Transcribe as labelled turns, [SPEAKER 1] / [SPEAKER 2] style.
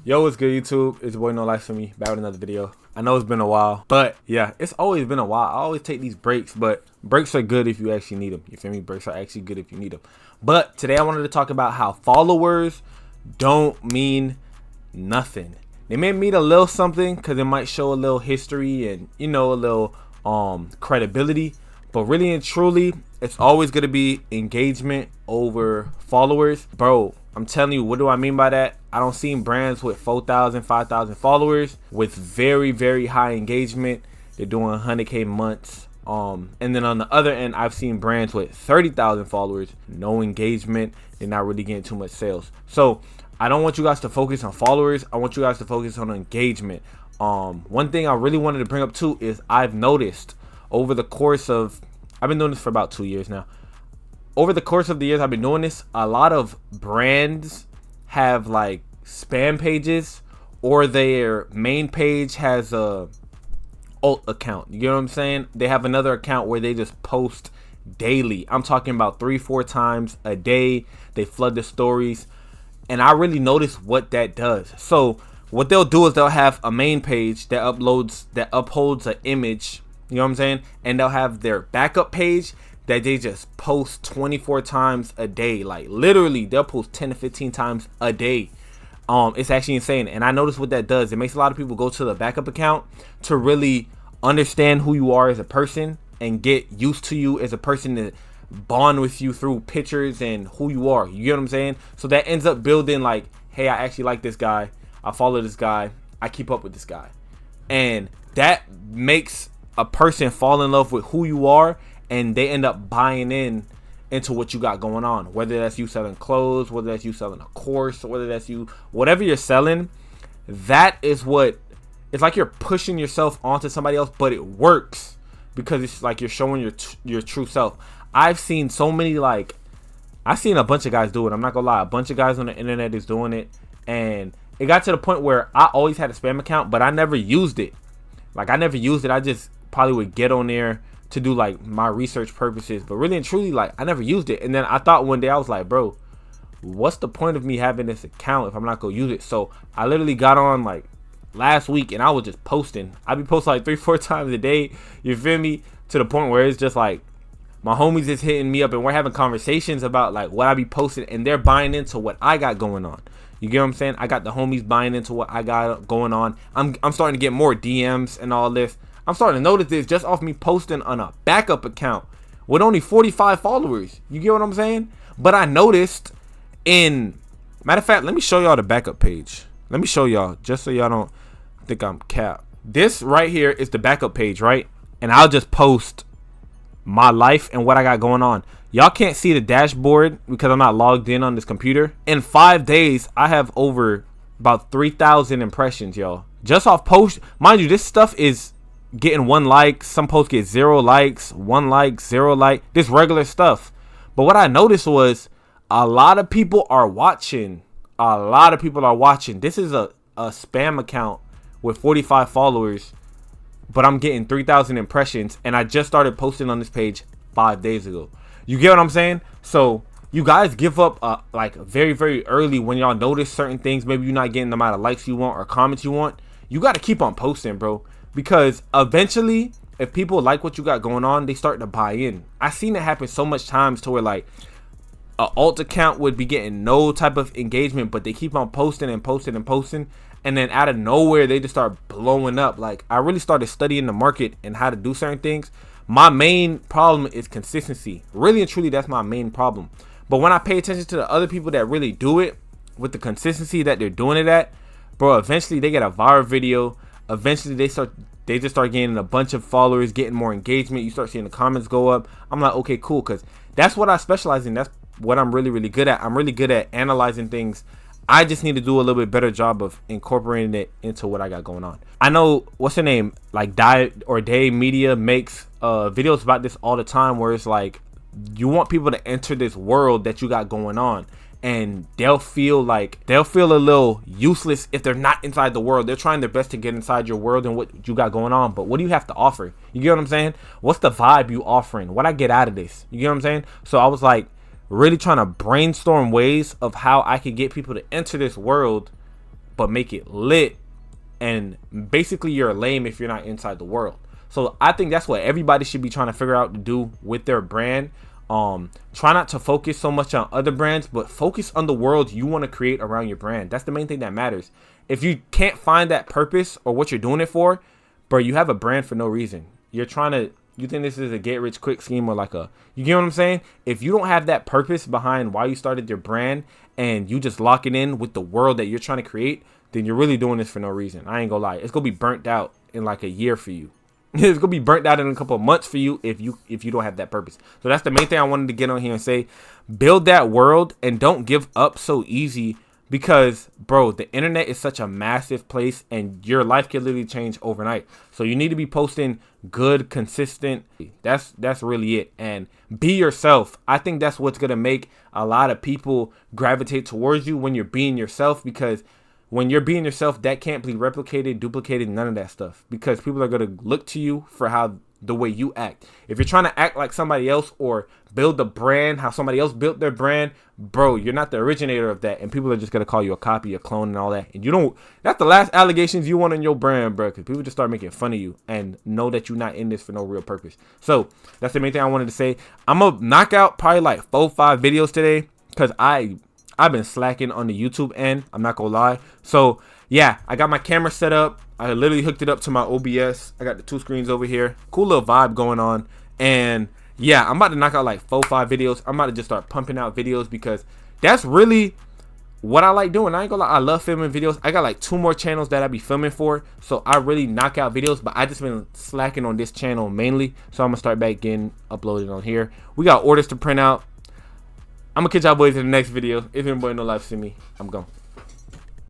[SPEAKER 1] Yo, what's good, YouTube? It's your boy No Life for Me, back with another video. I know it's been a while, but yeah, it's always been a while. I always take these breaks, but breaks are good if you actually need them. You feel me? Breaks are actually good if you need them. But today I wanted to talk about how followers don't mean nothing. They may mean a little something because it might show a little history and, you know, a little credibility. But really and truly, it's always going to be engagement over followers. Bro, I'm telling you, what do I mean by that? I don't see brands with 4,000, 5,000 followers with very, very high engagement. They're doing 100K months. And then on the other end, I've seen brands with 30,000 followers, no engagement. They're not really getting too much sales. So I don't want you guys to focus on followers. I want you guys to focus on engagement. One thing I really wanted to bring up too is I've noticed over the course of, I've been doing this for about 2 years now. Over the course of the years I've been doing this, a lot of brands have like spam pages, or their main page has a alt account. You know what I'm saying? They have another account where they just post daily. I'm talking about 3-4 times a day. They flood the stories, and I really notice what that does. So what they'll do is they'll have a main page that upholds an image. You know what I'm saying? And they'll have their backup page that they just post 24 times a day. Like literally they'll post 10 to 15 times a day. It's actually insane. And I notice what that does. It makes a lot of people go to the backup account to really understand who you are as a person and get used to you as a person, to bond with you through pictures and who you are. You get what I'm saying? So that ends up building like, hey, I actually like this guy. I follow this guy. I keep up with this guy. And that makes a person fall in love with who you are, and they end up buying into what you got going on, whether that's you selling clothes, whether that's you selling a course, whether that's you, whatever you're selling. That is what it's like. You're pushing yourself onto somebody else, but it works because it's like you're showing your true self. I've seen so many, like, I've seen a bunch of guys do it. I'm not gonna lie, a bunch of guys on the internet is doing it, and it got to the point where I always had a spam account, but I never used it. Like, I never used it. I just probably would get on there to do like my research purposes, but really and truly, like, I never used it. And then I thought one day, I was like, bro, what's the point of me having this account if I'm not gonna use it? So I literally got on like last week, and I was just posting. I'd be posting like 3-4 times a day, you feel me, to the point where it's just like my homies is hitting me up and we're having conversations about like what I be posting, and they're buying into what I got going on. You get what I'm saying? I got the homies buying into what I got going on. I'm starting to get more DMs and all this. I'm starting to notice this just off me posting on a backup account with only 45 followers. You get what I'm saying? But I noticed matter of fact, let me show y'all the backup page. Let me show y'all just so y'all don't think I'm cap. This right here is the backup page, right? And I'll just post my life and what I got going on. Y'all can't see the dashboard because I'm not logged in on this computer. In 5 days, I have over about 3,000 impressions, y'all. Just off post. Mind you, this stuff is getting 1 like. Some posts get 0 likes, 1 like, 0 like. This regular stuff. But what I noticed was a lot of people are watching. A lot of people are watching. This is a spam account with 45 followers, but I'm getting 3,000 impressions, and I just started posting on this page 5 days ago. You get what I'm saying? So you guys give up like very, very early when y'all notice certain things. Maybe you're not getting the amount of likes you want or comments you want. You got to keep on posting, bro, because eventually, if people like what you got going on, they start to buy in. I've seen it happen so much times to where like an alt account would be getting no type of engagement, but they keep on posting and posting and posting, and then out of nowhere they just start blowing up. Like, I really started studying the market and how to do certain things. My main problem is consistency. Really and truly, that's my main problem. But when I pay attention to the other people that really do it with the consistency that they're doing it at, bro, eventually they get a viral video. Eventually they just start gaining a bunch of followers, getting more engagement. You start seeing the comments go up. I'm like, okay, cool, because that's what I specialize in. That's what I'm really, really good at. I'm really good at analyzing things. I just need to do a little bit better job of incorporating it into what I got going on. I know, what's her name, like Diet or Day Media makes videos about this all the time, where it's like you want people to enter this world that you got going on, and they'll feel a little useless if they're not inside the world. They're trying their best to get inside your world and what you got going on, but what do you have to offer? You get what I'm saying? What's the vibe you offering? What I get out of this? You get what I'm saying? So I was like really trying to brainstorm ways of how I could get people to enter this world but make it lit. And basically you're lame if you're not inside the world. So I think that's what everybody should be trying to figure out to do with their brand. Try not to focus so much on other brands, but focus on the world you want to create around your brand. That's the main thing that matters. If you can't find that purpose or what you're doing it for, bro, you have a brand for no reason. You think this is a get rich quick scheme or like you get what I'm saying? If you don't have that purpose behind why you started your brand and you just lock it in with the world that you're trying to create, then you're really doing this for no reason. I ain't gonna lie. It's gonna be burnt out in like a year for you. It's gonna be burnt out in a couple of months for you if you don't have that purpose. So that's the main thing I wanted to get on here and say. Build that world and don't give up so easy, because bro, the internet is such a massive place and your life can literally change overnight. So you need to be posting good, consistent. That's really it. And be yourself. I think that's what's gonna make a lot of people gravitate towards you when you're being yourself, because when you're being yourself, that can't be replicated, duplicated, none of that stuff, because people are going to look to you for the way you act. If you're trying to act like somebody else or build a brand, how somebody else built their brand, bro, you're not the originator of that. And people are just going to call you a copy, a clone and all that. And that's the last allegations you want on your brand, bro, because people just start making fun of you and know that you're not in this for no real purpose. So that's the main thing I wanted to say. I'm going to knock out probably like 4-5 videos today, because I've been slacking on the YouTube end. I'm not gonna lie. So yeah, I got my camera set up. I literally hooked it up to my OBS. I got the 2 screens over here. Cool little vibe going on. And yeah, I'm about to knock out like 4-5 videos. I'm about to just start pumping out videos, because that's really what I like doing. I ain't gonna lie, I love filming videos. I got like 2 more channels that I be filming for. So I really knock out videos, but I just been slacking on this channel mainly. So I'm gonna start back getting uploaded on here. We got orders to print out. I'm gonna catch y'all boys in the next video. If anybody no life see me, I'm gone.